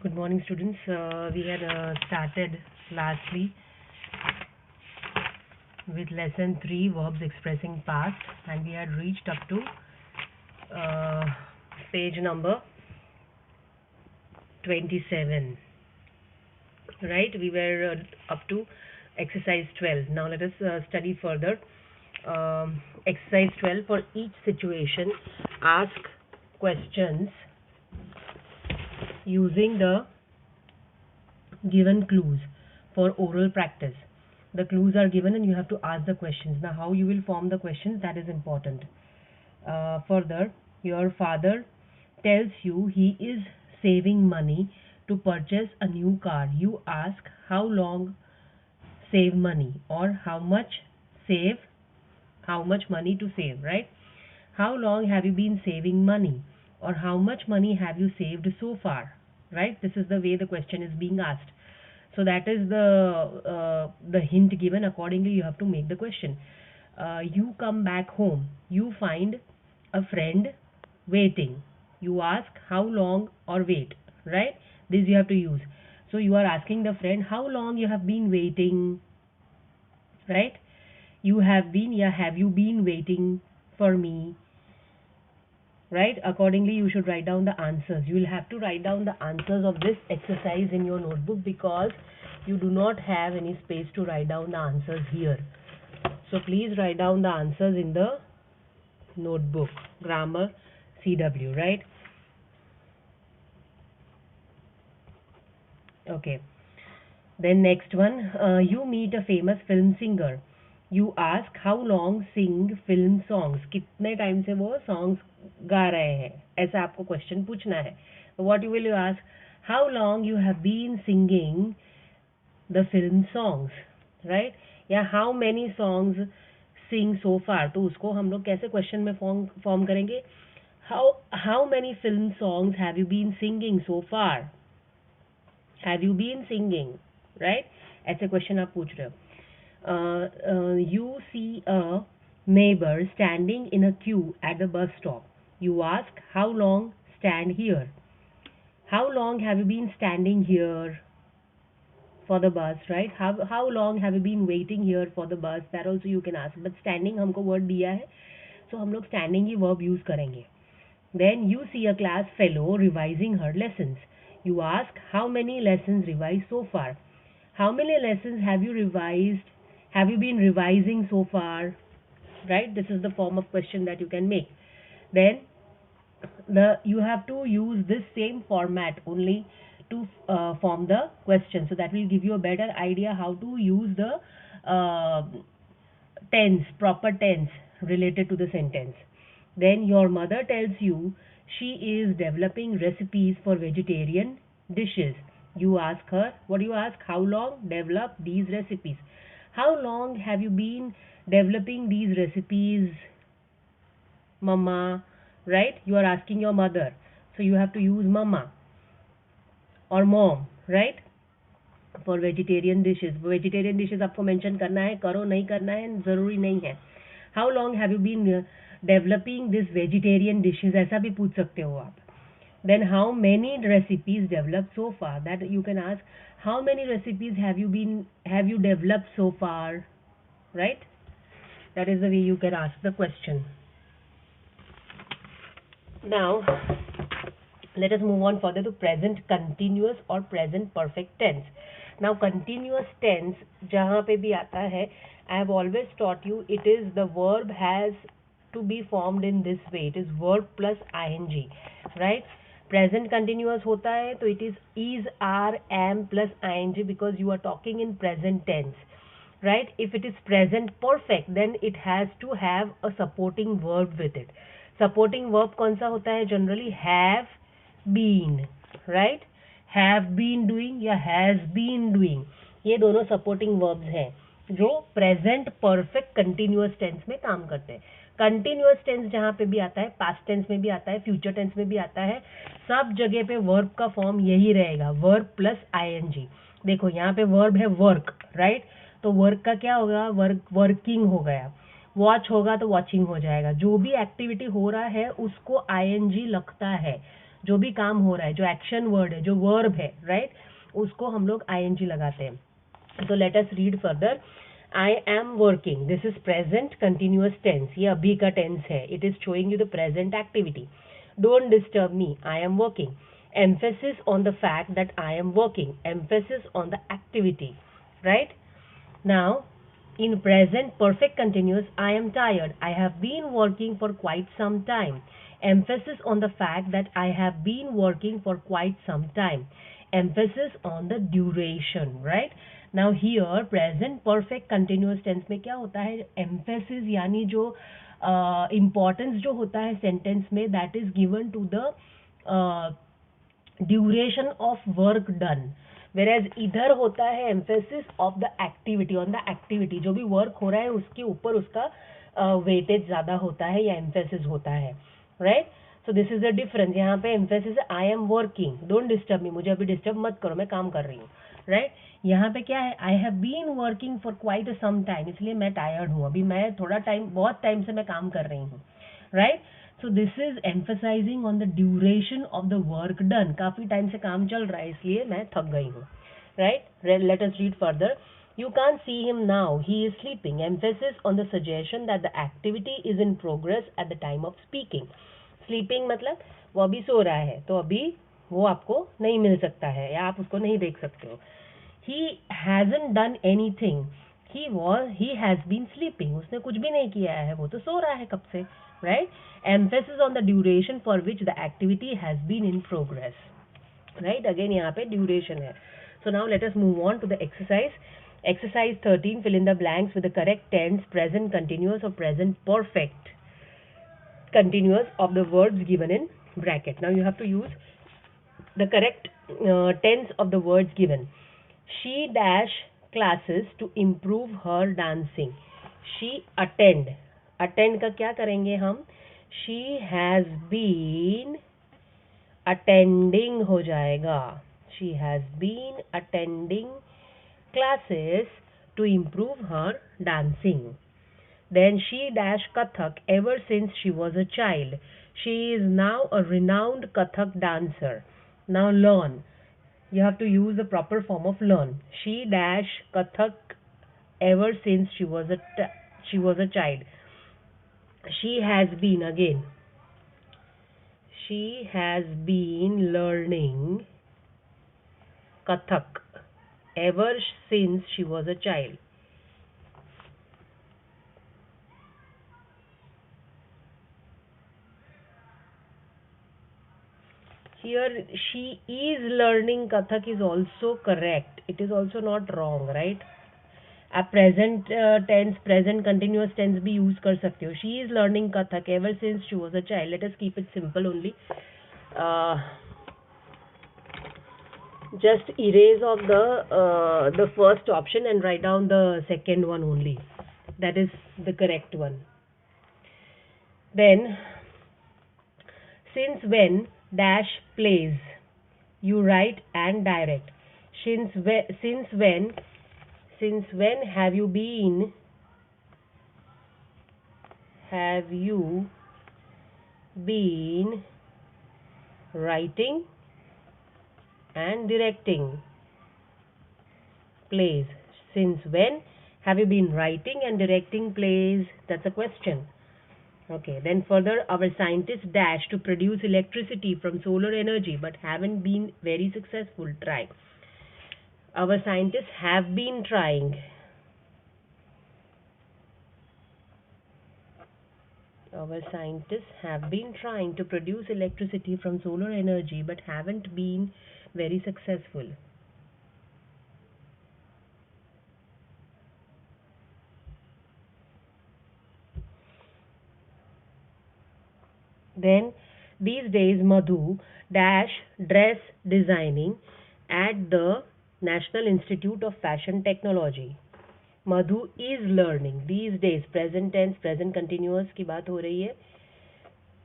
Good morning, students. We had started lastly with lesson 3, verbs expressing past, and we had reached up to page number 27. Right? We were up to exercise 12. Now let us study further. Exercise 12, for each situation, ask questions using the given clues for oral practice. The clues are given and you have to ask the questions. Now, how you will form the questions, that is important. Further, your father tells you he is saving money to purchase a new car. You ask how long save money, or how much money to save, right? How long have you been saving money, or how much money have you saved so far, right? This is the way the question is being asked. So that is the hint given. Accordingly, you have to make the question. You come back home. You find a friend waiting. You ask how long or wait, right? This you have to use. So you are asking the friend how long you have been waiting, right? You have been, yeah, have you been waiting for me, right? Accordingly, you should write down the answers. You will have to write down the answers of this exercise in your notebook because you do not have any space to write down the answers here. So please write down the answers in the notebook. Grammar CW, right? Okay. Then next one, you meet a famous film singer. You ask how long sing film songs. कितने time से वो songs गा रहे हैं, ऐसा आपको question पूछना है. What will you ask? How long you have been singing the film songs, right? या how many songs sing so far. तो उसको हम लोग कैसे क्वेश्चन में फॉर्म करेंगे? How many film songs have you been singing so far? Have you been singing, right? ऐसे question आप पूछ रहे हो. You see a neighbor standing in a queue at the bus stop. You ask how long stand here. How long have you been standing here for the bus, right? How long have you been waiting here for the bus? That also you can ask. But standing हमको word दिया है, so हम लोग standing ही verb use करेंगे. Then you see a class fellow revising her lessons. You ask how many lessons revised so far. How many lessons have you revised? Have you been revising so far? Right? This is the form of question that you can make. Then you have to use this same format only to form the question. So that will give you a better idea how to use the proper tense related to the sentence. Then your mother tells you she is developing recipes for vegetarian dishes. You ask her, what do you ask? How long develop these recipes? How long have you been developing these recipes, mama? Right? You are asking your mother. So you have to use mama or mom, right? For vegetarian dishes. Vegetarian dishes आपको mention करना है, करो नहीं करना है, जरूरी नहीं है. How long have you been developing this vegetarian dishes? ऐसा भी पूछ सकते हो आप. Then how many recipes developed so far? That you can ask, how many recipes have you developed so far, right? That is the way you can ask the question. Now let us move on further to present continuous or present perfect tense. Now continuous tense जहाँ पे भी आता है, I have always taught you it is the verb has to be formed in this way. It is verb plus ing, right? Present continuous होता है तो it is, are, am plus ing because you are talking in present tense, right? If it is present perfect, then it has to have a supporting verb with it. Supporting verb कौन सा होता है? Generally have been, right? Have been doing या has been doing, ये दोनों supporting verbs हैं जो present perfect continuous tense में काम करते हैं. कंटिन्यूअस टेंस जहाँ पे भी आता है, पास्ट टेंस में भी आता है, फ्यूचर टेंस में भी आता है, सब जगह पे वर्ब का फॉर्म यही रहेगा, वर्ब प्लस आईएनजी. देखो यहाँ पे वर्ब है वर्क, राइट? तो वर्क का क्या होगा? वर्किंग हो गया. वॉच होगा तो वॉचिंग हो जाएगा. जो भी एक्टिविटी हो रहा है उसको आईएनजी लगता है. जो भी काम हो रहा है, जो एक्शन वर्ड है, जो वर्ब है, राइट, उसको हम लोग आईएनजी लगाते हैं। तो let us read further. I am working, this is present continuous tense, ये अभी का टेंस है, it is showing you the present activity. Don't disturb me, I am working. Emphasis on the fact that I am working, emphasis on the activity, right? Now, in present perfect continuous, I am tired, I have been working for quite some time. Emphasis on the fact that I have been working for quite some time. Emphasis on the duration, right? Now here present perfect continuous tense में क्या होता है, emphasis यानी जो importance जो होता है sentence में, that is given to the duration of work done, whereas इधर होता है emphasis of the activity, on the activity, जो भी वर्क हो रहा है उसके ऊपर उसका वेटेज ज्यादा होता है या एम्फेसिस होता है, right? So this is the difference. यहाँ पे emphasis I am working, don't disturb मी, मुझे अभी डिस्टर्ब मत करो, मैं काम कर रही हूँ, राइट? यहाँ पे क्या है, I have been working for quite some time, इसलिए मैं टायर्ड हूँ, अभी मैं थोड़ा टाइम, बहुत टाइम से मैं काम कर रही हूँ, right? So this is emphasizing on the duration of the work done, काफी टाइम से काम चल रहा है इसलिए मैं थक गई हूँ, right? Late us read further. You can't see him now, he is sleeping. Emphasis on the suggestion that the activity is in progress at the time of speaking. Sleeping मतलब वो अभी सो रहा है, तो अभी वो आपको नहीं मिल सकता है या आप उसको नहीं देख सकते हो। He hasn't done anything, he has been sleeping, उसने कुछ भी नहीं किया है, वो तो सो रहा है कब से, right? Emphasis on the duration for which the activity has been in progress, right? Again यहाँ पे duration है। So now let us move on to the exercise. Exercise 13, fill in the blanks with the correct tense, present continuous or present perfect continuous of the verbs given in bracket. Now you have to use the correct tense of the words given. She dash classes to improve her dancing. She attend का क्या करेंगे हम? She has been attending हो जाएगा. She has been attending classes to improve her dancing. Then she dash Kathak ever since she was a child. She is now a renowned Kathak dancer. Now learn. You have to use the proper form of learn. She dash Kathak ever since she was a child. She has been again. She has been learning Kathak ever since she was a child. Here she is learning Kathak is also correct. It is also not wrong, right? आप present tense, present continuous tense भी use कर सकते हो. She is learning Kathak ever since she was a child. Let us keep it simple only. Just erase off the first option and write down the second one only. That is the correct one. Then, since when dash plays, you write and direct. Since when have you been writing and directing plays? Since when have you been writing and directing plays? That's a question. Okay, then further, our scientists dash to produce electricity from solar energy but haven't been very successful. Try. Our scientists have been trying. Our scientists have been trying to produce electricity from solar energy but haven't been very successful. Then these days Madhu dash dress designing at the National Institute of Fashion Technology. Madhu is learning these days, present tense, present continuous की बात हो रही है.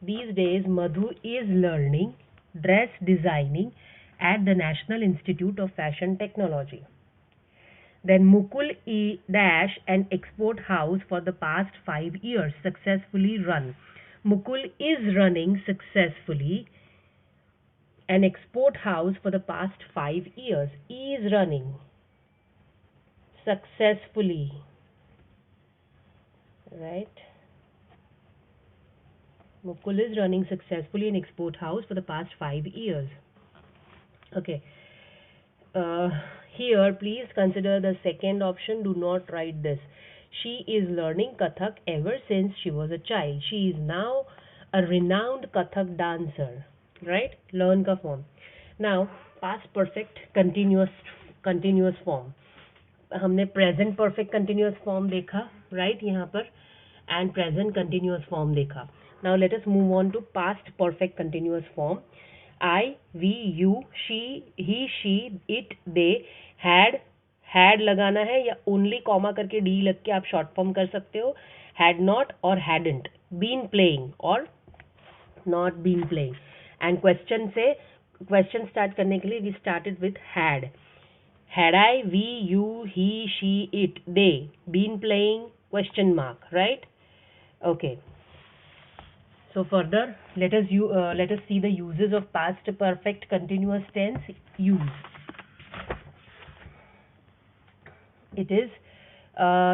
These days Madhu is learning dress designing at the National Institute of Fashion Technology. Then Mukul E dash an export house for the past 5 years successfully run. Mukul is running successfully an export house for the past 5 years, is running successfully, right? Mukul is running successfully an export house for the past 5 years. Okay. Uh, Here, please consider the second option. Do not write this. She is learning Kathak ever since she was a child. She is now a renowned Kathak dancer. Right? Learn ka form. Now, past perfect continuous form. हमने present perfect continuous form देखा right यहाँ पर and present continuous form देखा. Now let us move on to past perfect continuous form. I, we, you, she, he, she, it, they, had लगाना है या only comma करके D लग के आप शॉर्ट फॉर्म कर सकते हो. हैड नॉट और हैडंट, बीन प्लेइंग और not been playing. And question start करने के लिए we started with had. Had I, we, you, he, she, it, they been playing? Question mark, right? Okay. So further, let us see the uses of past perfect continuous tense. Use. It is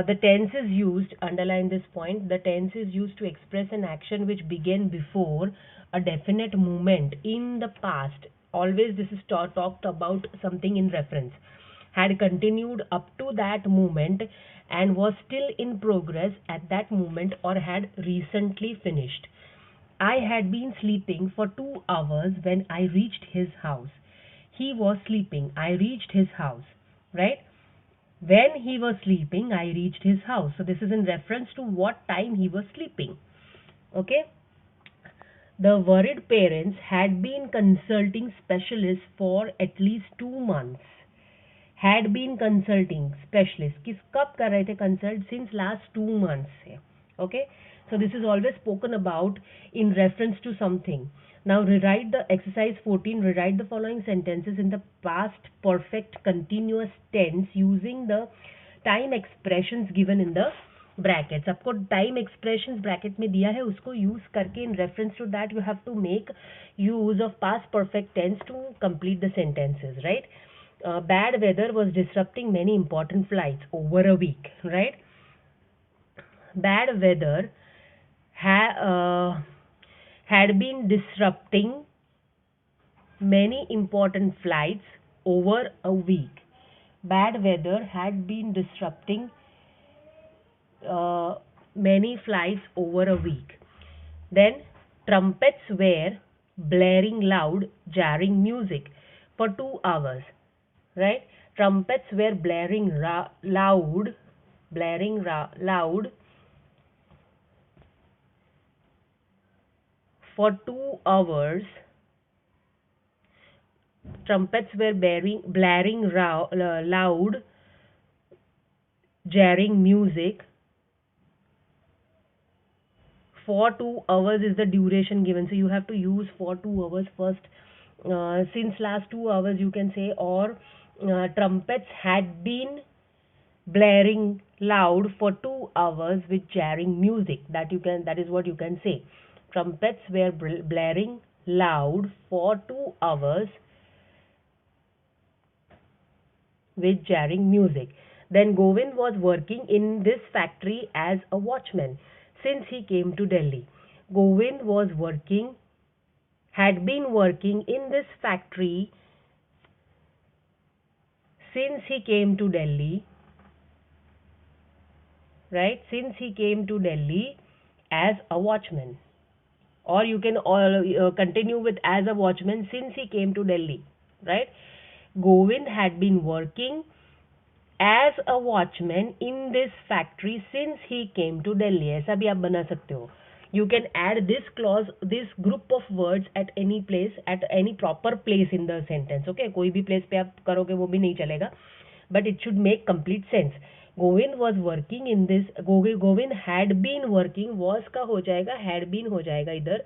the tense is used. Underline this point. The tense is used to express an action which began before a definite moment in the past. Always, this is talked about something in reference. Had continued up to that moment and was still in progress at that moment or had recently finished. I had been sleeping for 2 hours when I reached his house. He was sleeping. I reached his house. Right? When he was sleeping, I reached his house. So this is in reference to what time he was sleeping. Okay? The worried parents had been consulting specialists for at least 2 months. Had been consulting specialist. किस कब कर रहे थे consult? Since last 2 months से. Okay? So this is always spoken about in reference to something. Now rewrite the exercise 14. Rewrite the following sentences in the past perfect continuous tense using the time expressions given in the brackets. आपको time expressions bracket में दिया है, उसको use करके in reference to that you have to make use of past perfect tense to complete the sentences, right? Bad weather was disrupting many important flights over a week, right? Bad weather had been disrupting many important flights over a week. Bad weather had been disrupting many flights over a week. Then trumpets were blaring loud, jarring music for 2 hours. Right? Trumpets were blaring loud for 2 hours. Trumpets were blaring loud, jarring music for 2 hours is the duration given. So you have to use for 2 hours first. Since last 2 hours you can say, or trumpets had been blaring loud for 2 hours with jarring music. That is what you can say. Trumpets were blaring loud for 2 hours with jarring music. Then Govind was working in this factory as a watchman since he came to Delhi. Govind had been working in this factory since he came to Delhi, right? Since he came to Delhi as a watchman. Or you can continue with as a watchman since he came to Delhi, right? Govind had been working as a watchman in this factory since he came to Delhi. ऐसा भी आप बना सकते हो. You can add this clause, this group of words at any place, at any proper place in the sentence. Okay, कोई भी place पे आप करोगे वो भी नहीं चलेगा, but it should make complete sense. Govind was working in this. Govind had been working. Was का हो जाएगा, had been हो जाएगा इधर.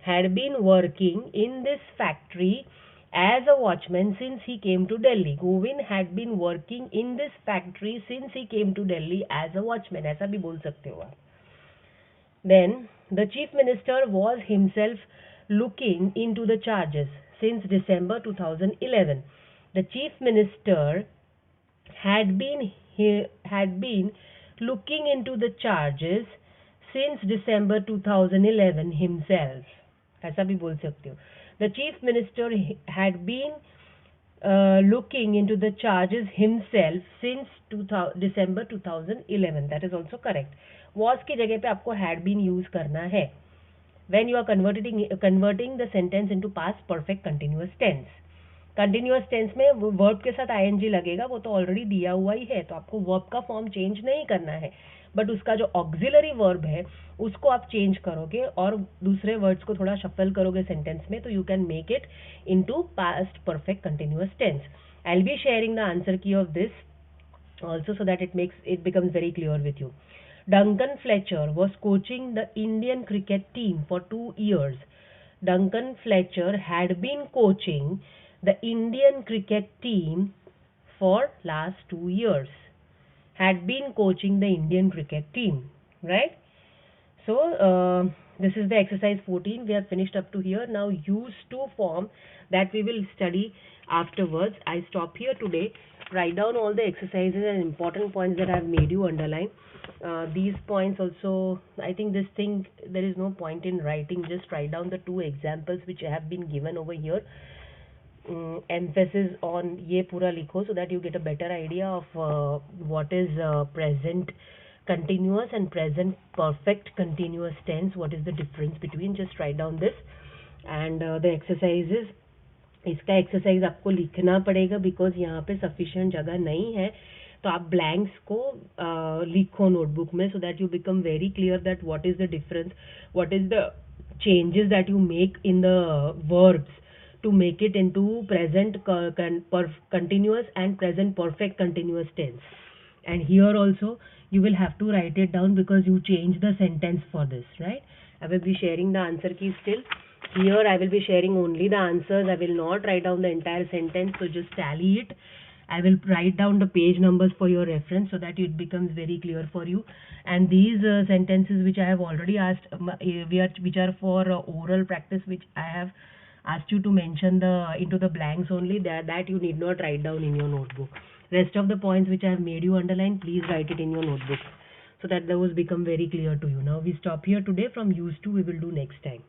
Had been working in this factory as a watchman since he came to Delhi. Govind had been working in this factory since he came to Delhi as a watchman. ऐसा भी बोल सकते हो आप. Then the chief minister was himself looking into the charges since December 2011. The chief minister had been looking into the charges since December 2011 himself. ऐसा भी बोल सकते हो. The chief minister had been looking into the charges himself since December 2011. That is also correct. Was की जगह पे आपको had been use करना है when you are converting the sentence into past perfect continuous tense. Continuous tense में verb के साथ ING लगेगा, वो तो ऑलरेडी दिया हुआ ही है, तो आपको वर्ब का फॉर्म चेंज नहीं करना है, बट उसका जो ऑक्सिलरी वर्ब है उसको आप चेंज करोगे और दूसरे वर्ड्स को थोड़ा शफल करोगे सेंटेंस में, तो you can make it into past perfect continuous tense. I will be sharing the answer key of this also so that it becomes very clear with you. Duncan Fletcher was coaching the Indian cricket team for 2 years. Duncan Fletcher had been coaching the Indian cricket team for last 2 years. Had been coaching the Indian cricket team, right? So this is the exercise 14. We have finished up to here. Now use to form that we will study afterwards. I stop here today. Write down all the exercises and important points that I have made you underline. These points also, I think this thing, there is no point in writing. Just write down the 2 examples which have been given over here. Emphasis on ये पूरा लिखो so that you get a better idea of what is present continuous and present perfect continuous tense. What is the difference between? Just write down this and the exercises. इसका exercise आपको लिखना पड़ेगा because यहाँ पे sufficient जगह नहीं है, तो आप ब्लैंक्स को लिखो नोटबुक में so that you become very clear that what is the difference, what is the changes that you make in the verbs to make it into present continuous and present perfect continuous tense. And here also you will have to write it down because you change the sentence for this, right? I will be sharing the answer key still. Here I will be sharing only the answers. I will not write down the entire sentence, so just tally it. I will write down the page numbers for your reference so that it becomes very clear for you. And these sentences which I have already asked, which are for oral practice, which I have asked you to mention into the blanks only, that you need not write down in your notebook. Rest of the points which I have made you underline, please write it in your notebook so that those become very clear to you. Now we stop here today. From use to we will do next time.